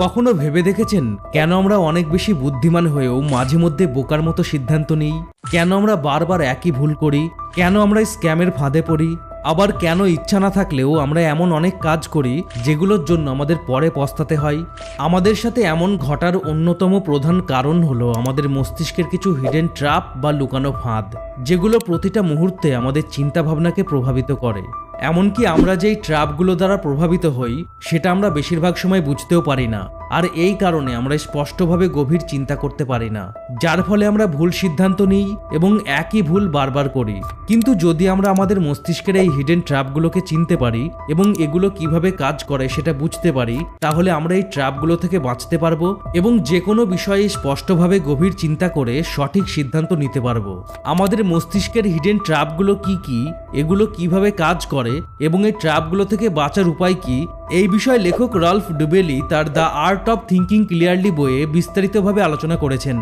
কখনো ভেবে দেখেছেন কেন আমরা অনেক বেশি বুদ্ধিমান হয়েও মাঝে মধ্যে বোকার মতো সিদ্ধান্ত নিই? কেন আমরা বারবার একই ভুল করি? কেন আমরা স্ক্যামের ফাঁদে পড়ি? আবার কেন ইচ্ছা না থাকলেও আমরা এমন অনেক কাজ করি যেগুলোর জন্য আমাদের পরে পস্তাতে হয়? আমাদের সাথে এমন ঘটার অন্যতম প্রধান কারণ হলো আমাদের মস্তিষ্কের কিছু হিডেন ট্র্যাপ বা লুকানো ফাঁদ, যেগুলো প্রতিটা মুহূর্তে আমাদের চিন্তাভাবনাকে প্রভাবিত করে। এমনকি আমরা যেই ট্র্যাপগুলো দ্বারা প্রভাবিত হই সেটা আমরা বেশিরভাগ সময় বুঝতেও পারি না, আর এই কারণে আমরা স্পষ্টভাবে গভীর চিন্তা করতে পারি না, যার ফলে আমরা ভুল সিদ্ধান্ত নিই এবং একই ভুল বারবার করি। কিন্তু যদি আমরা আমাদের মস্তিষ্কের এই হিডেন ট্র্যাপগুলোকে চিনতে পারি এবং এগুলো কিভাবে কাজ করে সেটা বুঝতে পারি, তাহলে আমরা এই ট্র্যাপগুলো থেকে বাঁচতে পারবো এবং যে কোনো বিষয়ে স্পষ্টভাবে গভীর চিন্তা করে সঠিক সিদ্ধান্ত নিতে পারবো। আমাদের মস্তিষ্কের হিডেন ট্র্যাপগুলো কি, এগুলো কিভাবে কাজ করে এবং এই ট্র্যাপগুলো থেকে বাঁচার উপায় কি, এই বিষয়ে লেখক রাল্ফ ডুবেলি তার the art of thinking clearly বইয়ে বিস্তারিতভাবে আলোচনা করেছেন।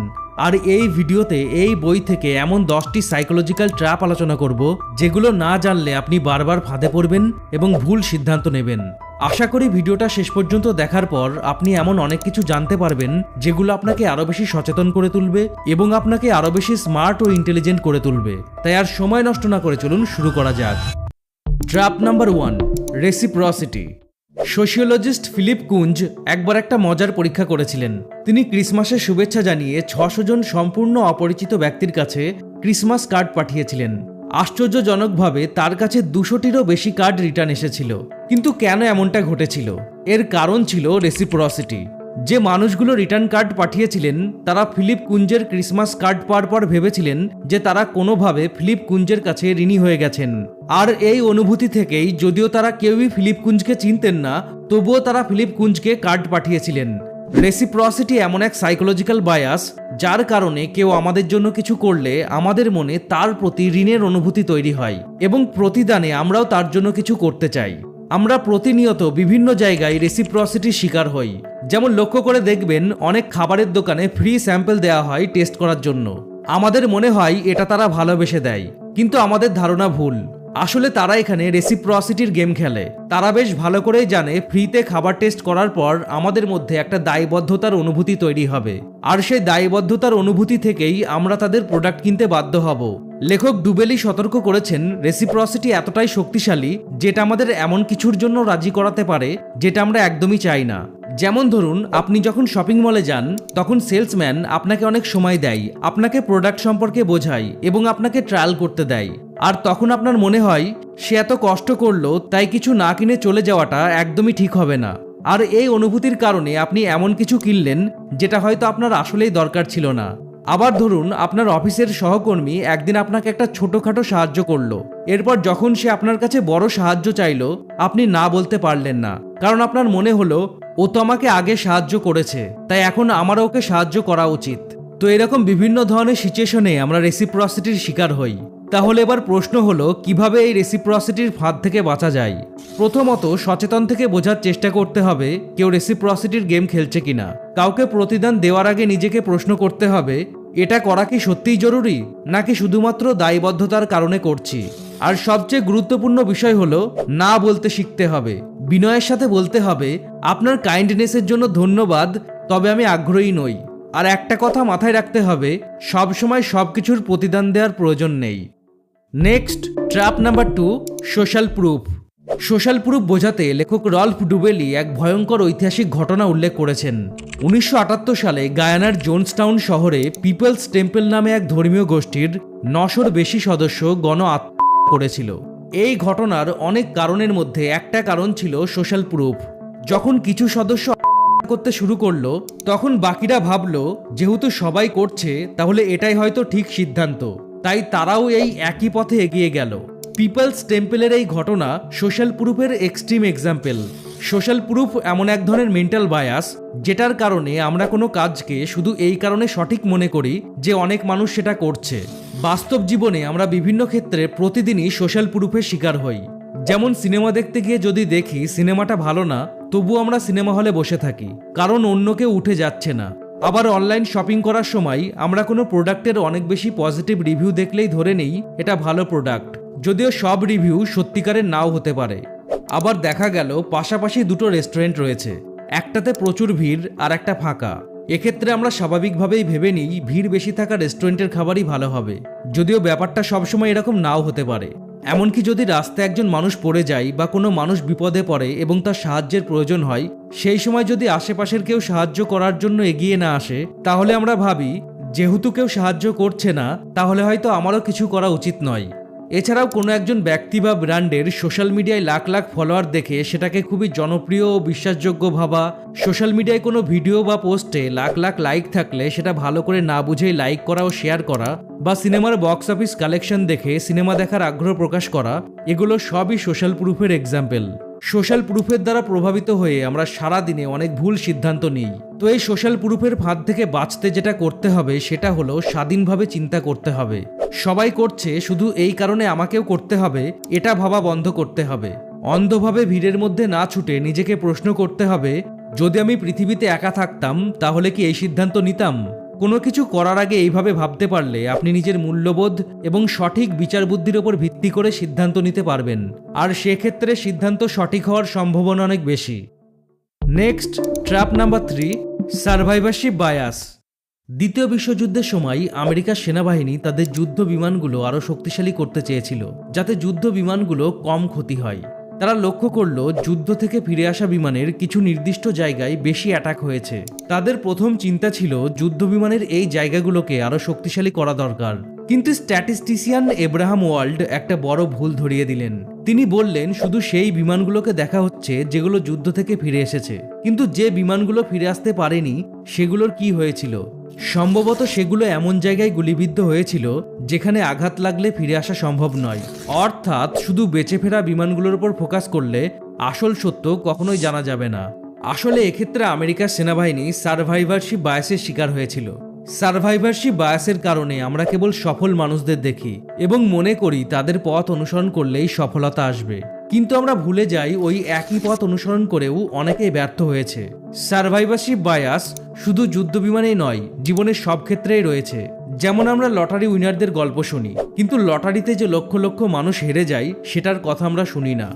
আর এই ভিডিওতে এই বই থেকে এমন 10টি সাইকোলজিক্যাল ট্র্যাপ আলোচনা করব যেগুলো না জানলে আপনি বারবার ফাঁদে পড়বেন এবং ভুল সিদ্ধান্ত নেবেন। আশা করি ভিডিওটা শেষ পর্যন্ত দেখার পর আপনি এমন অনেক কিছু জানতে পারবেন যেগুলো আপনাকে আরো বেশি সচেতন করে তুলবে এবং আপনাকে আরো বেশি স্মার্ট ও ইন্টেলিজেন্ট করে তুলবে। তাই আর সময় নষ্ট না করে চলুন শুরু করা যাক। Trap number 1, রেসিপ্রসিটি। সোশিওলজিস্ট ফিলিপ কুঞ্জ একবার একটা মজার পরীক্ষা করেছিলেন। তিনি ক্রিসমাসের শুভেচ্ছা জানিয়ে 600 জন সম্পূর্ণ অপরিচিত ব্যক্তির কাছে ক্রিসমাস কার্ড পাঠিয়েছিলেন। আশ্চর্যজনকভাবে তার কাছে 200টিরও বেশি কার্ড রিটার্ন এসেছিল। কিন্তু কেন এমনটা ঘটেছিল? এর কারণ ছিল রেসিপ্রসিটি। যে মানুষগুলো রিটার্ন কার্ড পাঠিয়েছিলেন তারা ফিলিপ কুঞ্জের ক্রিসমাস কার্ড পাওয়ার পর ভেবেছিলেন যে তারা কোনোভাবে ফিলিপ কুঞ্জের কাছে ঋণী হয়ে গেছেন। আর এই অনুভূতি থেকেই, যদিও তারা কেউই ফিলিপ কুঞ্জকে চিনতেন না, তবুও তারা ফিলিপ কুঞ্জকে কার্ড পাঠিয়েছিলেন। রেসিপ্রসিটি এমন এক সাইকোলজিক্যাল বায়াস যার কারণে কেউ আমাদের জন্য কিছু করলে আমাদের মনে তার প্রতি ঋণের অনুভূতি তৈরি হয় এবং প্রতিদানে আমরাও তার জন্য কিছু করতে চাই। আমরা প্রতিনিয়ত বিভিন্ন জায়গায় রেসিপ্রসিটির শিকার হই। যেমন লক্ষ্য করে দেখবেন, অনেক খাবারের দোকানে ফ্রি স্যাম্পল দেওয়া হয় টেস্ট করার জন্য। আমাদের মনে হয় এটা তারা ভালোবেসে দেয়, কিন্তু আমাদের ধারণা ভুল। আসলে তারা এখানে রেসিপ্রসিটির গেম খেলে। তারা বেশ ভালো করেই জানে ফ্রিতে খাবার টেস্ট করার পর আমাদের মধ্যে একটা দায়বদ্ধতার অনুভূতি তৈরি হবে, আর সেই দায়বদ্ধতার অনুভূতি থেকেই আমরা তাদের প্রোডাক্ট কিনতে বাধ্য হব। লেখক ডুবেলি সতর্ক করেছেন, রেসিপ্রসিটি এতটাই শক্তিশালী যেটা আমাদের এমন কিছুর জন্য রাজি করাতে পারে যেটা আমরা একদমই চাই না। যেমন ধরুন, আপনি যখন শপিং মলে যান তখন সেলসম্যান আপনাকে অনেক সময় দেয়, আপনাকে প্রোডাক্ট সম্পর্কে বোঝায় এবং আপনাকে ট্রায়াল করতে দেয়। আর তখন আপনার মনে হয় সে এত কষ্ট করলো, তাই কিছু না কিনে চলে যাওয়াটা একদমই ঠিক হবে না। আর এই অনুভূতির কারণে আপনি এমন কিছু কিনলেন যেটা হয়তো আপনার আসলেই দরকার ছিল না। আবার ধরুন, আপনার অফিসের সহকর্মী একদিন আপনাকে একটা ছোটখাটো সাহায্য করলো। এরপর যখন সে আপনার কাছে বড় সাহায্য চাইলো, আপনি না বলতে পারলেন না, কারণ আপনার মনে হলো ও তো আমাকে আগে সাহায্য করেছে, তাই এখন আমারও ওকে সাহায্য করা উচিত। তো এরকম বিভিন্ন ধরনের সিচুয়েশনে আমরা রেসিপ্রসিটির শিকার হই। তাহলে এবার প্রশ্ন হলো, কিভাবে এই রেসিপ্রসিটির ফাঁদ থেকে বাঁচা যায়? প্রথমত, সচেতন থেকে বোঝার চেষ্টা করতে হবে কেউ রেসিপ্রসিটির গেম খেলছে কিনা। কাউকে প্রতিদান দেওয়ার আগে নিজেকে প্রশ্ন করতে হবে, এটা করা কি সত্যিই জরুরি, নাকি শুধুমাত্র দায়বদ্ধতার কারণে করছি? আর সবচেয়ে গুরুত্বপূর্ণ বিষয় হলো, না বলতে শিখতে হবে। বিনয়ের সাথে বলতে হবে, আপনার কাইন্ডনেসের জন্য ধন্যবাদ, তবে আমি আগ্রহী নই। আর একটা কথা মাথায় রাখতে হবে, সবসময় সবকিছুর প্রতিদান দেওয়ার প্রয়োজন নেই। Next, trap number 2, social proof. Social proof বোঝাতে লেখক রাল্ফ ডুবেলি এক ভয়ঙ্কর ঐতিহাসিক ঘটনা উল্লেখ করেছেন। 1978 সালে গায়ানার জোনসটাউন শহরে পিপলস টেম্পল নামে এক ধর্মীয় গোষ্ঠীর 900-র বেশি সদস্য গণ আত্মহত্যা করেছিল। এই ঘটনার অনেক কারণের মধ্যে একটা কারণ ছিল সোশ্যাল প্রুফ। যখন কিছু সদস্য করতে শুরু করলো, তখন বাকিরা ভাবলো যেহেতু সবাই করছে তাহলে এটাই হয়তো ঠিক সিদ্ধান্ত, তাই তারাও এই একই পথে এগিয়ে গেল। পিপলস টেম্পলের এই ঘটনা সোশ্যাল প্রুফের এক্সট্রিম এক্সাম্পল। সোশ্যাল প্রুফ এমন এক ধরনের মেন্টাল বায়াস যেটার কারণে আমরা কোনো কাজকে শুধু এই কারণে সঠিক মনে করি যে অনেক মানুষ সেটা করছে। বাস্তব জীবনে আমরা বিভিন্ন ক্ষেত্রে প্রতিদিনই সোশ্যাল প্রুফের শিকার হই। যেমন সিনেমা দেখতে গিয়ে যদি দেখি সিনেমাটা ভালো না, তবু আমরা সিনেমা হলে বসে থাকি, কারণ অন্য কেউ উঠে যাচ্ছে না। আবার অনলাইন শপিং করার সময় আমরা কোনো প্রোডাক্টের অনেক বেশি পজিটিভ রিভিউ দেখলেই ধরে নেই এটা ভালো প্রোডাক্ট, যদিও সব রিভিউ সত্যিকারের নাও হতে পারে। আবার দেখা গেল পাশাপাশি দুটো রেস্টুরেন্ট রয়েছে, একটাতে প্রচুর ভিড় আর একটা ফাঁকা। এক্ষেত্রে আমরা স্বাভাবিকভাবেই ভেবে নিই ভিড় বেশি থাকা রেস্টুরেন্টের খাবারই ভালো হবে, যদিও ব্যাপারটা সবসময় এরকম নাও হতে পারে। এমনকি যদি রাস্তায় একজন মানুষ পড়ে যায় বা কোনো মানুষ বিপদে পড়ে এবং তার সাহায্যের প্রয়োজন হয়, সেই সময় যদি আশেপাশের কেউ সাহায্য করার জন্য এগিয়ে না আসে, তাহলে আমরা ভাবি যেহেতু কেউ সাহায্য করছে না, তাহলে হয়তো আমারও কিছু করা উচিত নয়। এছাড়াও কোনো একজন ব্যক্তি বা ব্র্যান্ডের সোশ্যাল মিডিয়ায় লাখ লাখ ফলোয়ার দেখে সেটাকে খুবই জনপ্রিয় ও বিশ্বাসযোগ্য ভাবা, সোশ্যাল মিডিয়ায় কোনো ভিডিও বা পোস্টে লাখ লাখ লাইক থাকলে সেটা ভালো করে না বুঝেই লাইক করা ও শেয়ার করা, বা সিনেমার বক্স অফিস কালেকশন দেখে সিনেমা দেখার আগ্রহ প্রকাশ করা, এগুলো সবই সোশ্যাল প্রুফের এক্সাম্পল। সোশ্যাল প্রুফের দ্বারা প্রভাবিত হয়ে আমরা সারা দিনে অনেক ভুল সিদ্ধান্ত নিই। তো এই সোশ্যাল প্রুফের ফাঁদ থেকে বাঁচতে যেটা করতে হবে সেটা হলো স্বাধীনভাবে চিন্তা করতে হবে। সবাই করছে শুধু এই কারণে আমাকেও করতে হবে, এটা ভাবা বন্ধ করতে হবে। অন্ধভাবে ভিড়ের মধ্যে না ছুটে নিজেকে প্রশ্ন করতে হবে, যদি আমি পৃথিবীতে একা থাকতাম তাহলে কি এই সিদ্ধান্ত নিতাম? কোনো কিছু করার আগে এইভাবে ভাবতে পারলে আপনি নিজের মূল্যবোধ এবং সঠিক বিচার বুদ্ধির ওপর ভিত্তি করে সিদ্ধান্ত নিতে পারবেন, আর সেক্ষেত্রে সিদ্ধান্ত সঠিক হওয়ার সম্ভাবনা অনেক বেশি। Next, trap number 3, survivorship bias. দ্বিতীয় বিশ্বযুদ্ধের সময় আমেরিকার সেনাবাহিনী তাদের যুদ্ধ বিমানগুলো আরও শক্তিশালী করতে চেয়েছিল, যাতে যুদ্ধ বিমানগুলো কম ক্ষতি হয়। তারা লক্ষ্য করলো যুদ্ধ থেকে ফিরে আসা বিমানের কিছু নির্দিষ্ট জায়গায় বেশি অ্যাটাক হয়েছে। তাদের প্রথম চিন্তা ছিল যুদ্ধ বিমানের এই জায়গাগুলোকে আরও শক্তিশালী করা দরকার। কিন্তু স্ট্যাটিস্টিশিয়ান এব্রাহাম ওয়াল্ড একটা বড় ভুল ধরিয়ে দিলেন। তিনি বললেন শুধু সেই বিমানগুলোকে দেখা হচ্ছে যেগুলো যুদ্ধ থেকে ফিরে এসেছে, কিন্তু যে বিমানগুলো ফিরে আসতে পারেনি সেগুলোর কি হয়েছিল? সম্ভবত সেগুলো এমন জায়গায় গুলিবিদ্ধ হয়েছিল যেখানে আঘাত লাগলে ফিরে আসা সম্ভব নয়। অর্থাৎ শুধু বেঁচে ফেরা বিমানগুলোর উপর ফোকাস করলে আসল সত্য কখনোই জানা যাবে না। আসলে এক্ষেত্রে আমেরিকার সেনাবাহিনী সারভাইভারশিপ বায়াসের শিকার হয়েছিল। সারভাইভারশিপ বায়াসের কারণে আমরা কেবল সফল মানুষদের দেখি এবং মনে করি তাদের পথ অনুসরণ করলেই সফলতা আসবে, কিন্তু আমরা ভুলে যাই ওই একই পথ অনুসরণ করেও অনেকেই ব্যর্থ হয়েছে। সারভাইভারশিপ বায়াস শুধু যুদ্ধ বিমানেই নয়, জীবনের সব ক্ষেত্রেই রয়েছে। যেমন আমরা লটারি উইনারদের গল্প শুনি, কিন্তু লটারিতে যে লক্ষ লক্ষ মানুষ হেরে যায় সেটার কথা আমরা শুনি না।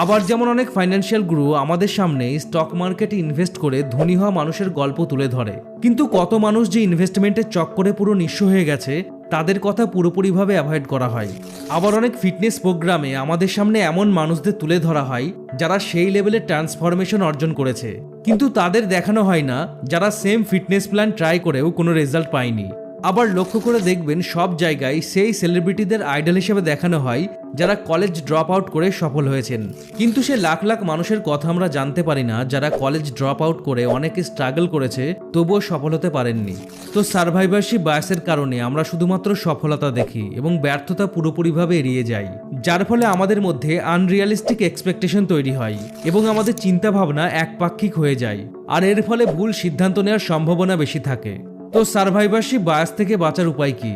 আবার যেমন অনেক ফাইন্যান্সিয়াল গুরু আমাদের সামনে স্টক মার্কেটে ইনভেস্ট করে ধনী হওয়া মানুষের গল্প তুলে ধরে, কিন্তু কত মানুষ যে ইনভেস্টমেন্টের চক্করে পুরো নিঃস্ব হয়ে গেছে তাদের কথা পুরোপুরিভাবে অ্যাভয়েড করা হয়। আবার অনেক ফিটনেস প্রোগ্রামে আমাদের সামনে এমন মানুষদের তুলে ধরা হয় যারা সেই লেভেলের ট্রান্সফরমেশন অর্জন করেছে, কিন্তু তাদের দেখানো হয় না যারা সেম ফিটনেস প্ল্যান ট্রাই করেও কোনো রেজাল্ট পায়নি। আবার লক্ষ্য করে দেখবেন সব জায়গায় সেই সেলিব্রিটিদের আইডল হিসেবে দেখানো হয় যারা কলেজ ড্রপ আউট করে সফল হয়েছেন, কিন্তু সে লাখ লাখ মানুষের কথা আমরা জানতে পারি না যারা কলেজ ড্রপ আউট করে অনেকে স্ট্রাগল করেছে তবুও সফল হতে পারেননি। তো সারভাইভারশিপ বায়াসের কারণে আমরা শুধুমাত্র সফলতা দেখি এবং ব্যর্থতা পুরোপুরিভাবে এড়িয়ে যাই, যার ফলে আমাদের মধ্যে আনরিয়ালিস্টিক এক্সপেকটেশন তৈরি হয় এবং আমাদের চিন্তাভাবনা একপাক্ষিক হয়ে যায়, আর এর ফলে ভুল সিদ্ধান্ত নেওয়ার সম্ভাবনা বেশি থাকে। তো সারভাইভারশিপ বায়াস থেকে বাঁচার উপায় কি?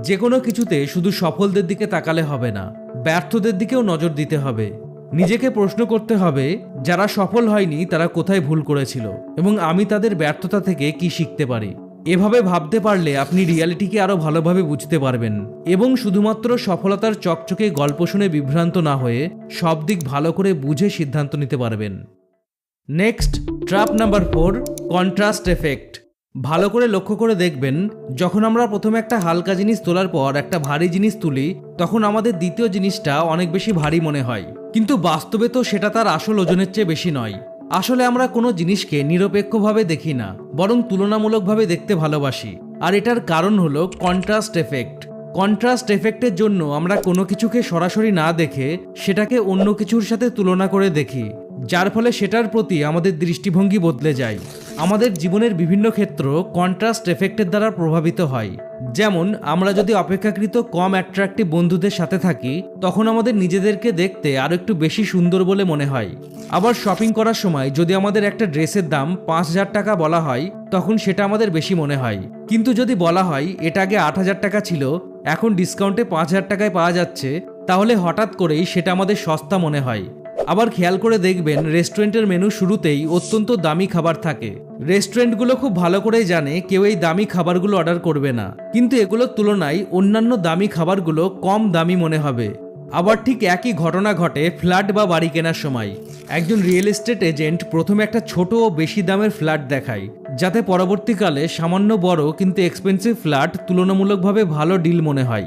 যে কোনো কিছুতে শুধু সফলদের দিকে তাকালে হবে না, ব্যর্থদের দিকেও নজর দিতে হবে। নিজেকে প্রশ্ন করতে হবে যারা সফল হয়নি তারা কোথায় ভুল করেছিল এবং আমি তাদের ব্যর্থতা থেকে কি শিখতে পারি। এভাবে ভাবতে পারলে আপনি রিয়ালিটিকে আরো ভালোভাবে বুঝতে পারবেন এবং শুধুমাত্র সফলতার চকচকে গল্প শুনে বিভ্রান্ত না হয়ে সব দিক ভালো করে বুঝে সিদ্ধান্ত নিতে পারবেন। Next, trap number 4, contrast effect. ভালো করে লক্ষ্য করে দেখবেন যখন আমরা প্রথমে একটা হালকা জিনিস তোলার পর একটা ভারী জিনিস তুলি তখন আমাদের দ্বিতীয় জিনিসটা অনেক বেশি ভারী মনে হয়, কিন্তু বাস্তবে তো সেটা তার আসল ওজনের চেয়ে বেশি নয়। আসলে আমরা কোনো জিনিসকে নিরপেক্ষভাবে দেখি না, বরং তুলনামূলকভাবে দেখতে ভালোবাসি, আর এটার কারণ হলো কন্ট্রাস্ট এফেক্ট। কন্ট্রাস্ট এফেক্টের জন্য আমরা কোনো কিছুকে সরাসরি না দেখে সেটাকে অন্য কিছুর সাথে তুলনা করে দেখি, যার ফলে সেটার প্রতি আমাদের দৃষ্টিভঙ্গি বদলে যায়। আমাদের জীবনের বিভিন্ন ক্ষেত্র কন্ট্রাস্ট এফেক্টের দ্বারা প্রভাবিত হয়। যেমন আমরা যদি অপেক্ষাকৃত কম অ্যাট্রাকটিভ বন্ধুদের সাথে থাকি তখন আমাদের নিজেদেরকে দেখতে আরো একটু বেশি সুন্দর বলে মনে হয়। আবার শপিং করার সময় যদি আমাদের একটা ড্রেসের দাম 5,000 টাকা বলা হয় তখন সেটা আমাদের বেশি মনে হয়, কিন্তু যদি বলা হয় এটা আগে 8,000 টাকা ছিল, এখন ডিসকাউন্টে 5,000 টাকায় পাওয়া যাচ্ছে, তাহলে হঠাৎ করেই সেটা আমাদের সস্তা মনে হয়। আবার খেয়াল করে দেখবেন রেস্টুরেন্টের মেনু শুরুতেই অত্যন্ত দামি খাবার থাকে। রেস্টুরেন্টগুলো খুব ভালো করেই জানে কেউ এই দামি খাবারগুলো অর্ডার করবে না, কিন্তু এগুলোর তুলনায় অন্যান্য দামি খাবারগুলো কম দামি মনে হবে। আবার ঠিক একই ঘটনা ঘটে ফ্ল্যাট বা বাড়ি কেনার সময়। একজন রিয়েল এস্টেট এজেন্ট প্রথমে একটা ছোট ও বেশি দামের ফ্ল্যাট দেখায়, যাতে পরবর্তীকালে সামান্য বড় কিন্তু এক্সপেন্সিভ ফ্ল্যাট তুলনামূলকভাবে ভালো ডিল মনে হয়।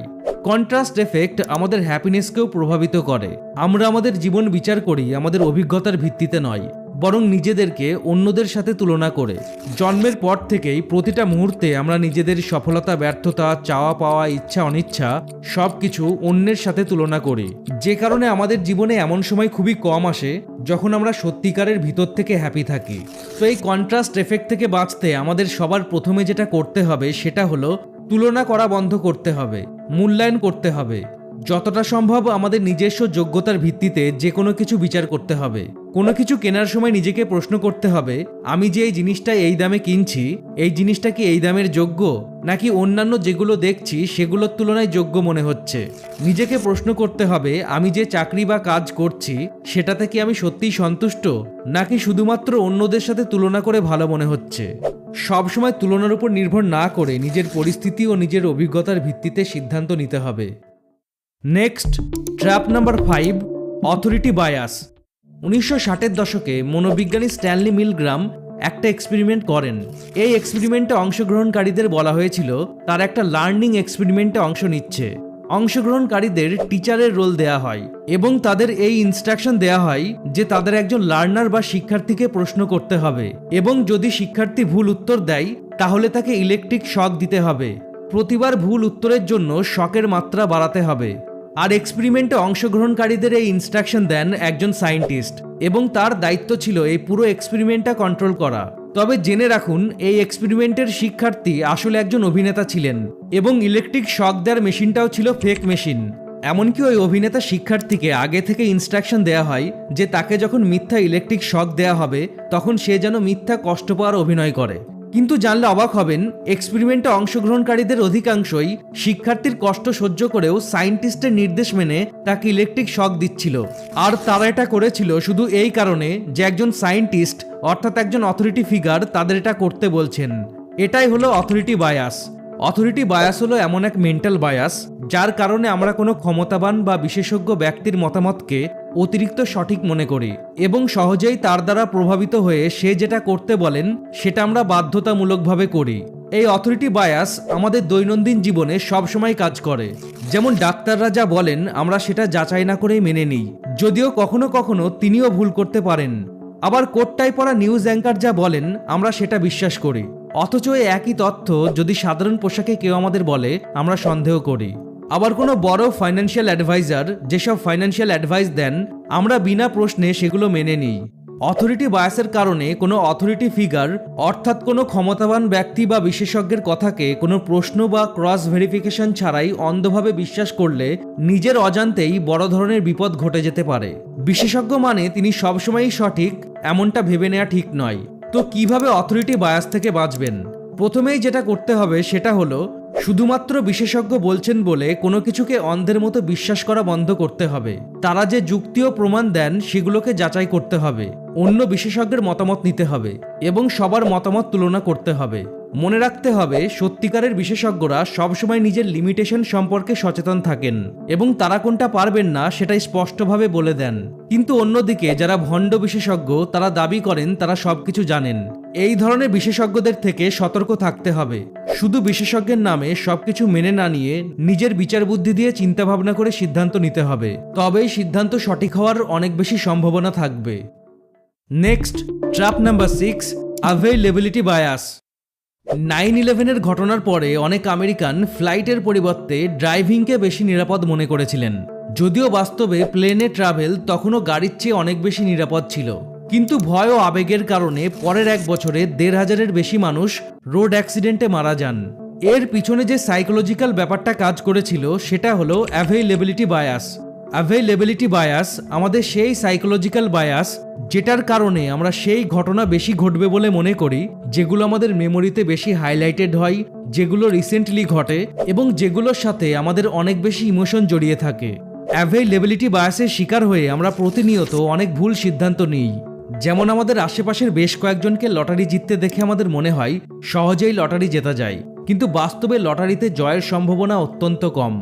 কন্ট্রাস্ট এফেক্ট আমাদের হ্যাপিনেসকেও প্রভাবিত করে। আমরা আমাদের জীবন বিচার করি আমাদের অভিজ্ঞতার ভিত্তিতে নয়, বরং নিজেদেরকে অন্যদের সাথে তুলনা করে। জন্মের পর থেকেই প্রতিটা মুহূর্তে আমরা নিজেদের সফলতা, ব্যর্থতা, চাওয়া পাওয়া, ইচ্ছা অনিচ্ছা সবকিছু অন্যের সাথে তুলনা করি, যে কারণে আমাদের জীবনে এমন সময় খুবই কম আসে যখন আমরা সত্যিকারের ভিতর থেকে হ্যাপি থাকি। তো এই কন্ট্রাস্ট এফেক্ট থেকে বাঁচতে আমাদের সবার প্রথমে যেটা করতে হবে সেটা হলো তুলনা করা বন্ধ করতে হবে, মূল্যায়ন করতে হবে। যতটা সম্ভব আমাদের নিজস্ব যোগ্যতার ভিত্তিতে যে কোনো কিছু বিচার করতে হবে। কোনো কিছু কেনার সময় নিজেকে প্রশ্ন করতে হবে, আমি যে এই জিনিসটা এই দামে কিনছি, এই জিনিসটা কি এই দামের যোগ্য, নাকি অন্যান্য যেগুলো দেখছি সেগুলোর তুলনায় যোগ্য মনে হচ্ছে। নিজেকে প্রশ্ন করতে হবে, আমি যে চাকরি বা কাজ করছি সেটাতে কি আমি সত্যিই সন্তুষ্ট, নাকি শুধুমাত্র অন্যদের সাথে তুলনা করে ভালো মনে হচ্ছে। সবসময় তুলনার উপর নির্ভর না করে নিজের পরিস্থিতি ও নিজের অভিজ্ঞতার ভিত্তিতে সিদ্ধান্ত নিতে হবে। Next, trap number 5, authority bias. 1960-এর দশকে মনোবিজ্ঞানী স্ট্যানলি মিলগ্রাম একটা এক্সপেরিমেন্ট করেন। এই এক্সপেরিমেন্টে অংশগ্রহণকারীদের বলা হয়েছিল তারা একটা লার্নিং এক্সপেরিমেন্টে অংশ নিচ্ছে। অংশগ্রহণকারীদের টিচারের রোল দেয়া হয় এবং তাদের এই ইনস্ট্রাকশন দেয়া হয় যে তাদের একজন লার্নার বা শিক্ষার্থীকে প্রশ্ন করতে হবে, এবং যদি শিক্ষার্থী ভুল উত্তর দেয় তাহলে তাকে ইলেকট্রিক শক দিতে হবে। প্রতিবার ভুল উত্তরের জন্য শকের মাত্রা বাড়াতে হবে। আর এক্সপেরিমেন্টে অংশগ্রহণকারীদের এই ইনস্ট্রাকশন দেন একজন সায়েন্টিস্ট, এবং তার দায়িত্ব ছিল এই পুরো এক্সপেরিমেন্টটা কন্ট্রোল করা। তবে জেনে রাখুন, এই এক্সপেরিমেন্টের শিক্ষার্থী আসলে একজন অভিনেতা ছিলেন, এবং ইলেকট্রিক শক দেওয়ার মেশিনটাও ছিল ফেক মেশিন। এমনকি ওই অভিনেতা শিক্ষার্থীকে আগে থেকে ইনস্ট্রাকশন দেওয়া হয় যে তাকে যখন মিথ্যা ইলেকট্রিক শক দেওয়া হবে তখন সে যেন মিথ্যা কষ্ট পাওয়ার অভিনয় করে। কিন্তু জানলে অবাক হবেন, এক্সপেরিমেন্টে অংশগ্রহণকারীদের অধিকাংশই শিক্ষার্থীর কষ্ট সহ্য করেও সায়েন্টিস্টের নির্দেশ মেনে তাকে ইলেকট্রিক শক দিচ্ছিল। আর তারা এটা করেছিল শুধু এই কারণে যে একজন সায়েন্টিস্ট অর্থাৎ একজন অথরিটি ফিগার তাদের এটা করতে বলছেন। এটাই হলো অথরিটি বায়াস। অথরিটি বায়াস হলো এমন এক মেন্টাল বায়াস যার কারণে আমরা কোনো ক্ষমতাবান বা বিশেষজ্ঞ ব্যক্তির মতামতকে অতিরিক্ত সঠিক মনে করি এবং সহজেই তার দ্বারা প্রভাবিত হয়ে সে যেটা করতে বলেন সেটা আমরা বাধ্যতামূলকভাবে করি। এই অথরিটি বায়াস আমাদের দৈনন্দিন জীবনে সবসময় কাজ করে। যেমন ডাক্তাররা যা বলেন আমরা সেটা যাচাই না করেই মেনে নিই, যদিও কখনো কখনো তিনিও ভুল করতে পারেন। আবার কোটটাই পড়া নিউজ অ্যাঙ্কার যা বলেন আমরা সেটা বিশ্বাস করি, অথচ এই একই তথ্য যদি সাধারণ পোশাকে কেউ আমাদের বলে আমরা সন্দেহ করি। আবার কোনো বড় ফাইন্যান্সিয়াল অ্যাডভাইজার যেসব ফাইন্যান্সিয়াল অ্যাডভাইস দেন আমরা বিনা প্রশ্নে সেগুলো মেনে নিই। অথরিটি বায়াসের কারণে কোনো অথরিটি ফিগার অর্থাৎ কোনো ক্ষমতাবান ব্যক্তি বা বিশেষজ্ঞের কথাকে কোনো প্রশ্ন বা ক্রস ভেরিফিকেশন ছাড়াই অন্ধভাবে বিশ্বাস করলে নিজের অজান্তেই বড় ধরনের বিপদ ঘটে যেতে পারে। বিশেষজ্ঞ মানে তিনি সবসময়ই সঠিক এমনটা ভেবে নেওয়া ঠিক নয়। তো কিভাবে অথরিটি বায়াস থেকে বাঁচবেন? প্রথমেই যেটা করতে হবে সেটা হলো শুধুমাত্র বিশেষজ্ঞ বলছেন বলে কোনো কিছুকে অন্ধের মতো বিশ্বাস করা বন্ধ করতে হবে। তারা যে যুক্তি ও প্রমাণ দেন সেগুলোকে যাচাই করতে হবে, অন্য বিশেষজ্ঞের মতামত নিতে হবে এবং সবার মতামত তুলনা করতে হবে। মনে রাখতে হবে সত্যিকারের বিশেষজ্ঞরা সবসময় নিজের লিমিটেশন সম্পর্কে সচেতন থাকেন এবং তারা কোনটা পারবেন না সেটাই স্পষ্টভাবে বলে দেন। কিন্তু অন্যদিকে যারা ভণ্ড বিশেষজ্ঞ তারা দাবি করেন তারা সবকিছু জানেন। এই ধরনের বিশেষজ্ঞদের থেকে সতর্ক থাকতে হবে। শুধু বিশেষজ্ঞের নামে সবকিছু মেনে না নিয়ে নিজের বিচার বুদ্ধি দিয়ে চিন্তা ভাবনা করে সিদ্ধান্ত নিতে হবে, তবেই সিদ্ধান্ত সঠিক হওয়ার অনেক বেশি সম্ভাবনা থাকবে। Next, trap number 6, availability bias. 9/11-এর ঘটনার পরে অনেক আমেরিকান ফ্লাইটের পরিবর্তে ড্রাইভিংকে বেশি নিরাপদ মনে করেছিলেন, যদিও বাস্তবে প্লেনে ট্রাভেল তখনও গাড়ির চেয়ে অনেক বেশি নিরাপদ ছিল। কিন্তু ভয় ও আবেগের কারণে পরের 1 বছরে 1,500-এর বেশি মানুষ রোড অ্যাক্সিডেন্টে মারা যান। এর পিছনে যে সাইকোলজিক্যাল ব্যাপারটা কাজ করেছিল সেটা হলো অ্যাভেইলেবিলিটি বায়াস। অ্যাভেইলেবিলিটি বায়াস আমাদের সেই সাইকোলজিক্যাল বায়াস যেটার কারণে আমরা সেই ঘটনা বেশি ঘটবে বলে মনে করি যেগুলো আমাদের মেমোরিতে বেশি হাইলাইটেড হয়, যেগুলো রিসেন্টলি ঘটে এবং যেগুলোর সাথে আমাদের অনেক বেশি ইমোশন জড়িয়ে থাকে। অ্যাভেইলেবিলিটি বায়াসের শিকার হয়ে আমরা প্রতিনিয়ত অনেক ভুল সিদ্ধান্ত নিই। যেমন আমাদের আশেপাশের বেশ কয়েকজনকে লটারি জিততে দেখে আমাদের মনে হয় সহজেই লটারি জেতা যায়, কিন্তু বাস্তবে লটারিতে জয়ের সম্ভাবনা অত্যন্ত কম।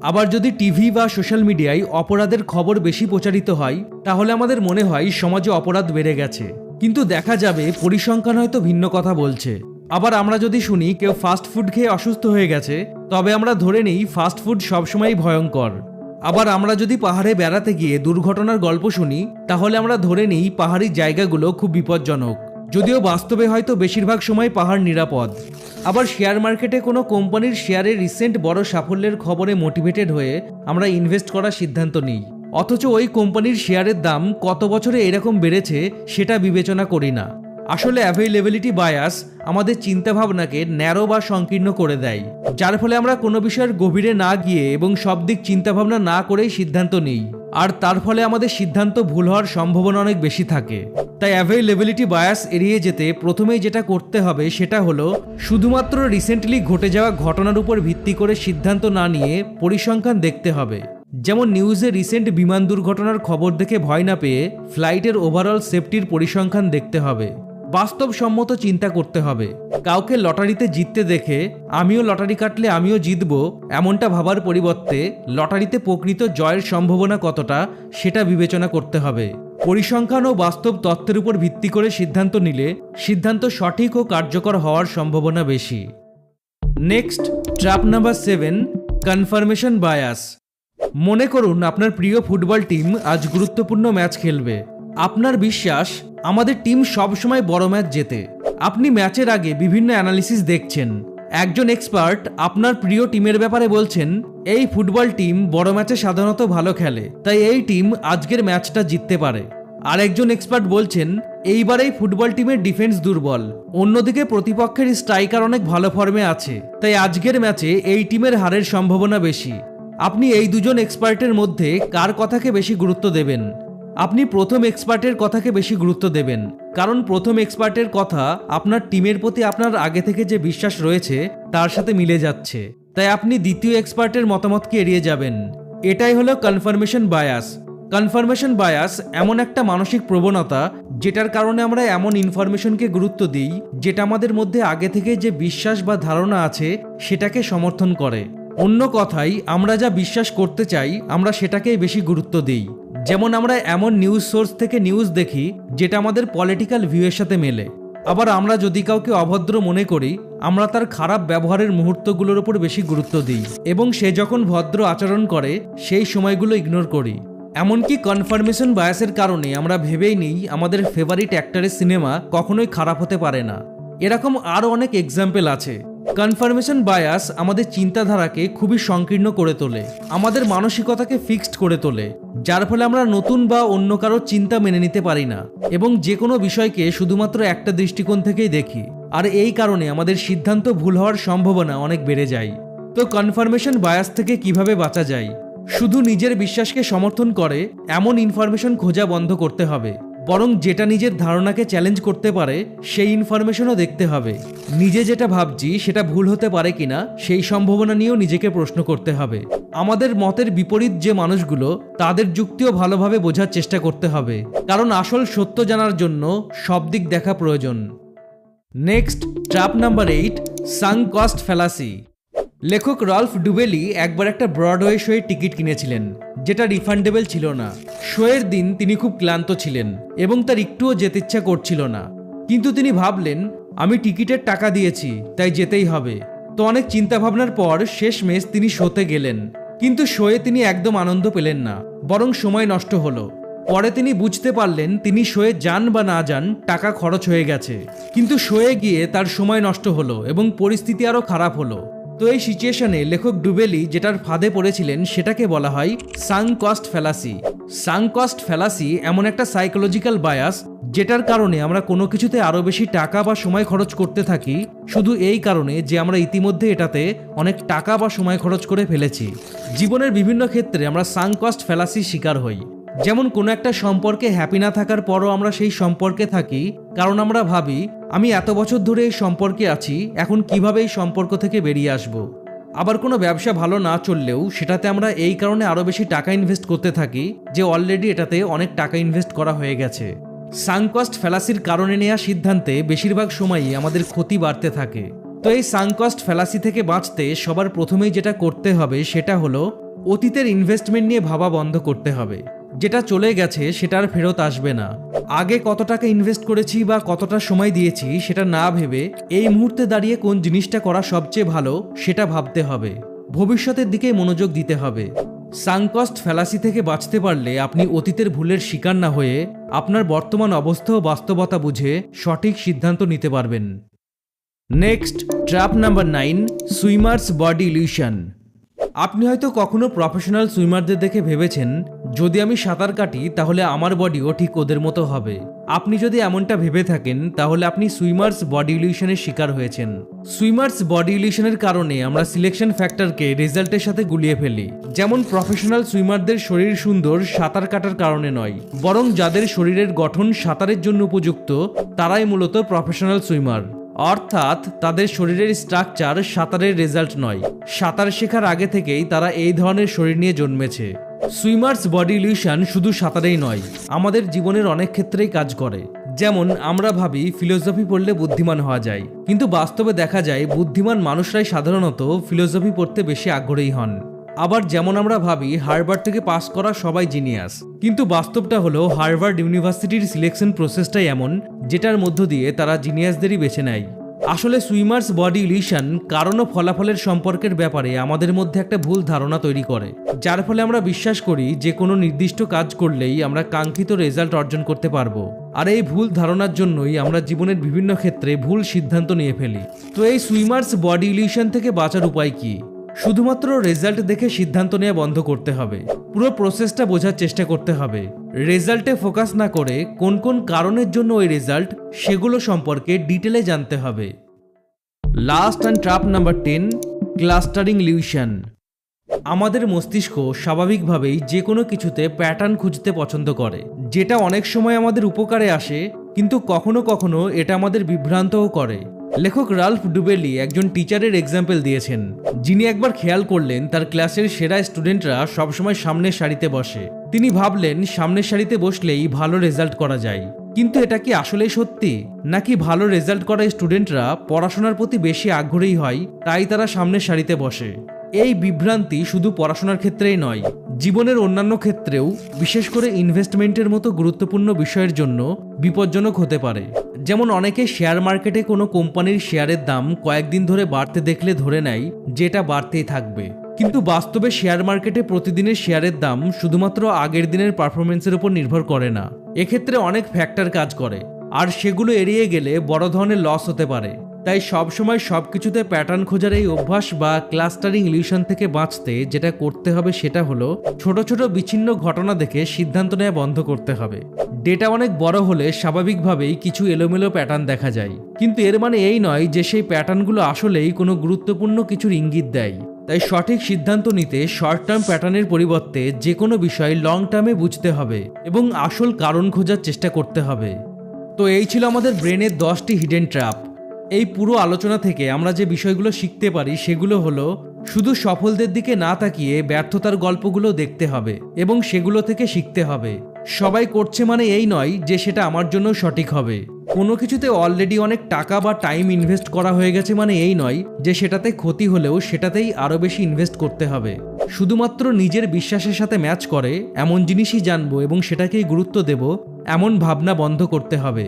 আবার যদি টিভি বা সোশ্যাল মিডিয়ায় অপরাধের খবর বেশি প্রচারিত হয় তাহলে আমাদের মনে হয় সমাজে অপরাধ বেড়ে গেছে, কিন্তু দেখা যাবে পরিসংখ্যান হয়তো ভিন্ন কথা বলছে। আবার আমরা যদি শুনি কেউ ফাস্ট ফুড খেয়ে অসুস্থ হয়ে গেছে, তবে আমরা ধরে নিই ফাস্ট ফুড সবসময় ভয়ঙ্কর। আবার আমরা যদি পাহাড়ে বেড়াতে গিয়ে দুর্ঘটনার গল্প শুনি তাহলে আমরা ধরে নিই পাহাড়ি জায়গাগুলো খুব বিপজ্জনক, যদিও বাস্তবে হয়তো বেশিরভাগ সময় পাহাড় নিরাপদ। আবার শেয়ার মার্কেটে কোনো কোম্পানির শেয়ারের রিসেন্ট বড় সাফল্যের খবরে মোটিভেটেড হয়ে আমরা ইনভেস্ট করার সিদ্ধান্ত নিই, অথচ ওই কোম্পানির শেয়ারের দাম কত বছরে এরকম বেড়েছে সেটা বিবেচনা করি না। আসলে অ্যাভেইলেবিলিটি বায়াস আমাদের চিন্তাভাবনাকে ন্যারো বা সংকীর্ণ করে দেয়, যার ফলে আমরা কোনো বিষয়ের গভীরে না গিয়ে এবং সব দিক চিন্তাভাবনা না করেই সিদ্ধান্ত নিই, আর তার ফলে আমাদের সিদ্ধান্ত ভুল হওয়ার সম্ভাবনা অনেক বেশি থাকে। তাই অ্যাভেইলেবিলিটি বায়াস এড়িয়ে যেতে প্রথমেই যেটা করতে হবে সেটা হলো শুধুমাত্র রিসেন্টলি ঘটে যাওয়া ঘটনার উপর ভিত্তি করে সিদ্ধান্ত না নিয়ে পরিসংখ্যান দেখতে হবে। যেমন নিউজে রিসেন্ট বিমান দুর্ঘটনার খবর দেখে ভয় না পেয়ে ফ্লাইটের ওভারঅল সেফটির পরিসংখ্যান দেখতে হবে। বাস্তবসম্মত চিন্তা করতে হবে। কাউকে লটারিতে জিততে দেখে আমিও লটারি কাটলে আমিও জিতবো এমনটা ভাবার পরিবর্তে লটারিতে প্রকৃত জয়ের সম্ভাবনা কতটা সেটা বিবেচনা করতে হবে। পরিসংখ্যান ও বাস্তব তথ্যের উপর ভিত্তি করে সিদ্ধান্ত নিলে সিদ্ধান্ত সঠিক ও কার্যকর হওয়ার সম্ভাবনা বেশি। Next, trap number 7, confirmation bias. মনে করুন আপনার প্রিয় ফুটবল টিম আজ গুরুত্বপূর্ণ ম্যাচ খেলবে। আপনার বিশ্বাস আমাদের টিম সবসময় বড় ম্যাচ জেতে। আপনি ম্যাচের আগে বিভিন্ন অ্যানালিসিস দেখছেন। একজন এক্সপার্ট আপনার প্রিয় টিমের ব্যাপারে বলছেন এই ফুটবল টিম বড় ম্যাচে সাধারণত ভালো খেলে, তাই এই টিম আজকের ম্যাচটা জিততে পারে। আরেকজন এক্সপার্ট বলছেন এইবার এই ফুটবল টিমের ডিফেন্স দুর্বল, অন্যদিকে প্রতিপক্ষের স্ট্রাইকার অনেক ভালো ফর্মে আছে, তাই আজকের ম্যাচে এই টিমের হারের সম্ভাবনা বেশি। আপনি এই দুজন এক্সপার্টের মধ্যে কার কথাকে বেশি গুরুত্ব দেবেন? আপনি প্রথম এক্সপার্টের কথাকে বেশি গুরুত্ব দেবেন, কারণ প্রথম এক্সপার্টের কথা আপনার টিমের প্রতি আপনার আগে থেকে যে বিশ্বাস রয়েছে তার সাথে মিলে যাচ্ছে, তাই আপনি দ্বিতীয় এক্সপার্টের মতামতকে এড়িয়ে যাবেন। এটাই হলো কনফার্মেশন বায়াস। কনফার্মেশন বায়াস এমন একটা মানসিক প্রবণতা যেটার কারণে আমরা এমন ইনফরমেশনকে গুরুত্ব দিই যেটা আমাদের মধ্যে আগে থেকে যে বিশ্বাস বা ধারণা আছে সেটাকে সমর্থন করে। অন্য কথায়, আমরা যা বিশ্বাস করতে চাই আমরা সেটাকেই বেশি গুরুত্ব দিই। যেমন আমরা এমন নিউজ সোর্স থেকে নিউজ দেখি যেটা আমাদের পলিটিক্যাল ভিউয়ের সাথে মেলে। আবার আমরা যদি কাউকে অভদ্র মনে করি আমরা তার খারাপ ব্যবহারের মুহূর্তগুলোর উপর বেশি গুরুত্ব দিই, এবং সে যখন ভদ্র আচরণ করে সেই সময়গুলো ইগনোর করি। এমনকি কনফার্মেশন বায়াসের কারণে আমরা ভেবেই নিই আমাদের ফেভারিট অ্যাক্টরের সিনেমা কখনোই খারাপ হতে পারে না। এরকম আরও অনেক এক্সাম্পল আছে। কনফার্মেশন বায়াস আমাদের চিন্তাধারাকে খুবই সংকীর্ণ করে তোলে, আমাদের মানসিকতাকে ফিক্সড করে তোলে, যার ফলে আমরা নতুন বা অন্য কারোর চিন্তা মেনে নিতে পারি না এবং যে কোনো বিষয়কে শুধুমাত্র একটা দৃষ্টিকোণ থেকেই দেখি, আর এই কারণে আমাদের সিদ্ধান্ত ভুল হওয়ার সম্ভাবনা অনেক বেড়ে যায়। তো কনফার্মেশন বায়াস থেকে কিভাবে বাঁচা যায়? শুধু নিজের বিশ্বাসকে সমর্থন করে এমন ইনফরমেশন খোঁজা বন্ধ করতে হবে, বরং যেটা নিজের ধারণাকে চ্যালেঞ্জ করতে পারে সেই ইনফরমেশনও দেখতে হবে। নিজে যেটা ভাবছি সেটা ভুল হতে পারে কিনা সেই সম্ভাবনা নিয়েও নিজেকে প্রশ্ন করতে হবে। আমাদের মতের বিপরীত যে মানুষগুলো তাদের যুক্তিও ভালোভাবে বোঝার চেষ্টা করতে হবে, কারণ আসল সত্য জানার জন্য সব দিক দেখা প্রয়োজন। Next, trap number 8, sunk cost fallacy. লেখক রল্ফ ডুবেলি একবার একটা ব্রডওয়ে শোয়ের টিকিট কিনেছিলেন যেটা রিফান্ডেবল ছিল না। শোয়ের দিন তিনি খুব ক্লান্ত ছিলেন এবং তার একটুও যেতে ইচ্ছা করছিল না, কিন্তু তিনি ভাবলেন আমি টিকিটের টাকা দিয়েছি তাই যেতেই হবে। তো অনেক চিন্তাভাবনার পর শেষমেশ তিনি শোতে গেলেন, কিন্তু শোয়ে তিনি একদম আনন্দ পেলেন না, বরং সময় নষ্ট হলো। পরে তিনি বুঝতে পারলেন তিনি শোয়ে যান বা না যান টাকা খরচ হয়ে গেছে, কিন্তু শোয়ে গিয়ে তার সময় নষ্ট হলো এবং পরিস্থিতি আরও খারাপ হলো। তো এই সিচুয়েশনে লেখক ডুবেলি যেটার ফাঁদে পড়েছিলেন সেটাকে বলা হয় sunk cost fallacy. Sunk cost fallacy এমন একটা সাইকোলজিক্যাল বায়াস যেটার কারণে আমরা কোনো কিছুতে আরও বেশি টাকা বা সময় খরচ করতে থাকি, শুধু এই কারণে যে আমরা ইতিমধ্যে এটাতে অনেক টাকা বা সময় খরচ করে ফেলেছি। জীবনের বিভিন্ন ক্ষেত্রে আমরা সাঙ্ক কস্ট ফ্যালাসির শিকার হই। যেমন কোনো একটা সম্পর্কে হ্যাপি না থাকার পরও আমরা সেই সম্পর্কে থাকি, কারণ আমরা ভাবি আমি এত বছর ধরে এই সম্পর্কে আছি, এখন কিভাবে এই সম্পর্ক থেকে বেরিয়ে আসব। আবার কোনো ব্যবসা ভালো না চললেও সেটাতে আমরা এই কারণে আরও বেশি টাকা ইনভেস্ট করতে থাকি যে অলরেডি এটাতে অনেক টাকা ইনভেস্ট করা হয়ে গেছে। সাঙ্ক কস্ট ফ্যালাসির কারণে নেওয়া সিদ্ধান্তে বেশিরভাগ সময়ই আমাদের ক্ষতি বাড়তে থাকে। তো এই সাঙ্ক কস্ট ফ্যালাসি থেকে বাঁচতে সবার প্রথমেই যেটা করতে হবে সেটা হলো অতীতের ইনভেস্টমেন্ট নিয়ে ভাবা বন্ধ করতে হবে। যেটা চলে গেছে সেটা আর ফেরত আসবে না। আগে কত টাকা ইনভেস্ট করেছি বা কতটা সময় দিয়েছি সেটা না ভেবে এই মুহূর্তে দাঁড়িয়ে কোন জিনিসটা করা সবচেয়ে ভালো সেটা ভাবতে হবে। ভবিষ্যতের দিকে মনোযোগ দিতে হবে। সাঙ্ক কস্ট ফ্যালাসি থেকে বাঁচতে পারলে আপনি অতীতের ভুলের শিকার না হয়ে আপনার বর্তমান অবস্থা ও বাস্তবতা বুঝে সঠিক সিদ্ধান্ত নিতে পারবেন। Next, trap number 9, swimmers body illusion. আপনি হয়তো কখনো প্রফেশনাল সুইমারদের দেখে ভেবেছেন, যদি আমি সাঁতার কাটি তাহলে আমার বডিও ঠিক ওদের মতো হবে। আপনি যদি এমনটা ভেবে থাকেন তাহলে আপনি সুইমার্স বডি ইলিউশনের শিকার হয়েছেন। সুইমার্স বডি ইলিউশনের কারণে আমরা সিলেকশন ফ্যাক্টরকে রেজাল্টের সাথে গুলিয়ে ফেলি। যেমন প্রফেশনাল সুইমারদের শরীর সুন্দর সাঁতার কাটার কারণে নয়, বরং যাদের শরীরের গঠন সাঁতারের জন্য উপযুক্ত তারাই মূলত প্রফেশনাল সুইমার। অর্থাৎ তাদের শরীরের স্ট্রাকচার সাঁতারের রেজাল্ট নয়। সাঁতার শেখার আগে থেকেই তারা এই ধরনের শরীর নিয়ে জন্মেছে। সুইমার্স বডি ইলিউশন শুধু সাঁতারেই নয়, আমাদের জীবনের অনেক ক্ষেত্রেই কাজ করে। যেমন আমরা ভাবি ফিলোসফি পড়লে বুদ্ধিমান হওয়া যায়, কিন্তু বাস্তবে দেখা যায় বুদ্ধিমান মানুষরাই সাধারণত ফিলোসফি পড়তে বেশি আগ্রহী হন। আবার যেমন আমরা ভাবি হার্ভার্ড থেকে পাস করা সবাই জিনিয়াস, কিন্তু বাস্তবটা হলো হার্ভার্ড ইউনিভার্সিটির সিলেকশন প্রসেসটাই এমন যেটার মধ্য দিয়ে তারা জিনিয়াসদেরই বেছে নেয়। আসলে সুইমার্স বডি ইলিউশন কারণ ও ফলাফলের সম্পর্কের ব্যাপারে আমাদের মধ্যে একটা ভুল ধারণা তৈরি করে, যার ফলে আমরা বিশ্বাস করি যে কোনো নির্দিষ্ট কাজ করলেই আমরা কাঙ্ক্ষিত রেজাল্ট অর্জন করতে পারবো। আর এই ভুল ধারণার জন্যই আমরা জীবনের বিভিন্ন ক্ষেত্রে ভুল সিদ্ধান্ত নিয়ে ফেলি। তো এই সুইমার্স বডি ইলিউশন থেকে বাঁচার উপায় কি? শুধুমাত্র রেজাল্ট দেখে সিদ্ধান্ত নেওয়া বন্ধ করতে হবে। পুরো প্রসেসটা বোঝার চেষ্টা করতে হবে। রেজাল্টে ফোকাস না করে কোন কোন কারণের জন্য ওই রেজাল্ট সেগুলো সম্পর্কে ডিটেলে জানতে হবে। Last and trap number 10, clustering illusion. আমাদের মস্তিষ্ক স্বাভাবিকভাবেই যে কোনো কিছুতে প্যাটার্ন খুঁজতে পছন্দ করে, যেটা অনেক সময় আমাদের উপকারে আসে, কিন্তু কখনো কখনো এটা আমাদের বিভ্রান্তও করে। লেখক রাল্ফ ডুবেলি একজন টিচারের এক্সাম্পল দিয়েছেন, যিনি একবার খেয়াল করলেন তার ক্লাসের সেরা স্টুডেন্টরা সবসময় সামনের সারিতে বসে। তিনি ভাবলেন সামনের সারিতে বসলেই ভালো রেজাল্ট করা যায়, কিন্তু এটা কি আসলেই সত্যি, নাকি ভালো রেজাল্ট করা স্টুডেন্টরা পড়াশোনার প্রতি বেশি আগ্রহী হয় তাই তারা সামনের সারিতে বসে? এই বিভ্রান্তি শুধু পড়াশোনার ক্ষেত্রেই নয়, জীবনের অন্যান্য ক্ষেত্রেও, বিশেষ করে ইনভেস্টমেন্টের মতো গুরুত্বপূর্ণ বিষয়ের জন্য বিপজ্জনক হতে পারে। যেমন অনেকে শেয়ার মার্কেটে কোনো কোম্পানির শেয়ারের দাম কয়েকদিন ধরে বাড়তে দেখলে ধরে নেয় যেটা বাড়তেই থাকবে, কিন্তু বাস্তবে শেয়ার মার্কেটে প্রতিদিনের শেয়ারের দাম শুধুমাত্র আগের দিনের পারফরমেন্সের উপর নির্ভর করে না। এক্ষেত্রে অনেক ফ্যাক্টর কাজ করে, আর সেগুলো এড়িয়ে গেলে বড় ধরনের লস হতে পারে। তাই সবসময় সবকিছুতে প্যাটার্ন খোঁজার এই অভ্যাস বা ক্লাস্টারিং ইলিউশন থেকে বাঁচতে যেটা করতে হবে সেটা হলো ছোট ছোট বিচ্ছিন্ন ঘটনা দেখে সিদ্ধান্ত নেওয়া বন্ধ করতে হবে। ডেটা অনেক বড় হলে স্বাভাবিকভাবেই কিছু এলোমেলো প্যাটার্ন দেখা যায়, কিন্তু এর মানে এই নয় যে সেই প্যাটার্নগুলো আসলেই কোনো গুরুত্বপূর্ণ কিছুর ইঙ্গিত দেয়। তাই সঠিক সিদ্ধান্ত নিতে শর্ট টার্ম প্যাটার্নের পরিবর্তে যে কোনো বিষয় লং টার্মে বুঝতে হবে এবং আসল কারণ খোঁজার চেষ্টা করতে হবে। তো এই ছিল আমাদের ব্রেনের 10টি হিডেন ট্র্যাপ। এই পুরো আলোচনা থেকে আমরা যে বিষয়গুলো শিখতে পারি সেগুলো হলো, শুধু সফলদের দিকে না তাকিয়ে ব্যর্থতার গল্পগুলো দেখতে হবে এবং সেগুলো থেকে শিখতে হবে। সবাই করছে মানে এই নয় যে সেটা আমার জন্য সঠিক হবে। কোনো কিছুতে অলরেডি অনেক টাকা বা টাইম ইনভেস্ট করা হয়ে গেছে মানে এই নয় যে সেটাতে ক্ষতি হলেও সেটাতেই আরও বেশি ইনভেস্ট করতে হবে। শুধুমাত্র নিজের বিশ্বাসের সাথে ম্যাচ করে এমন জিনিসই জানবো এবং সেটাকেই গুরুত্ব দেব, এমন ভাবনা বন্ধ করতে হবে।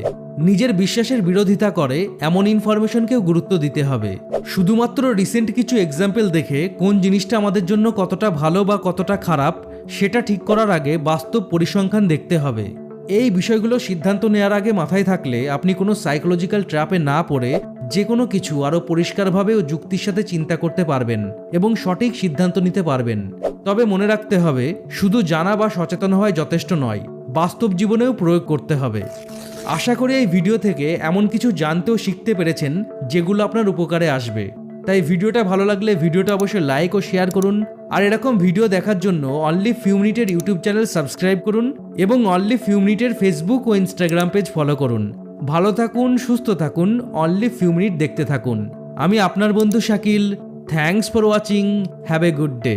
নিজের বিশ্বাসের বিরোধিতা করে এমন ইনফরমেশনকেও গুরুত্ব দিতে হবে। শুধুমাত্র রিসেন্ট কিছু এক্সাম্পল দেখে কোন জিনিসটা আমাদের জন্য কতটা ভালো বা কতটা খারাপ সেটা ঠিক করার আগে বাস্তব পরিসংখ্যান দেখতে হবে। এই বিষয়গুলো সিদ্ধান্ত নেওয়ার আগে মাথায় থাকলে আপনি কোনো সাইকোলজিক্যাল ট্র্যাপে না পড়ে যে কোনো কিছু আরও পরিষ্কারভাবে ও যুক্তির সাথে চিন্তা করতে পারবেন এবং সঠিক সিদ্ধান্ত নিতে পারবেন। তবে মনে রাখতে হবে, শুধু জানা বা সচেতন হওয়াই যথেষ্ট নয়, বাস্তব জীবনেও প্রয়োগ করতে হবে। আশা করি এই ভিডিও থেকে এমন কিছু জানতে ও শিখতে পেরেছেন যেগুলো আপনার উপকারে আসবে। তাই ভিডিওটা ভালো লাগলে ভিডিওটা অবশ্যই লাইক ও শেয়ার করুন, আর এরকম ভিডিও দেখার জন্য অনলি ফিউ মিনিটের ইউটিউব চ্যানেল সাবস্ক্রাইব করুন এবং অনলি ফিউ মিনিটের ফেসবুক ও ইনস্টাগ্রাম পেজ ফলো করুন। ভালো থাকুন, সুস্থ থাকুন, অনলি ফিউ মিনিট দেখতে থাকুন। আমি আপনার বন্ধু Shakil. Thanks for watching. Have a good day.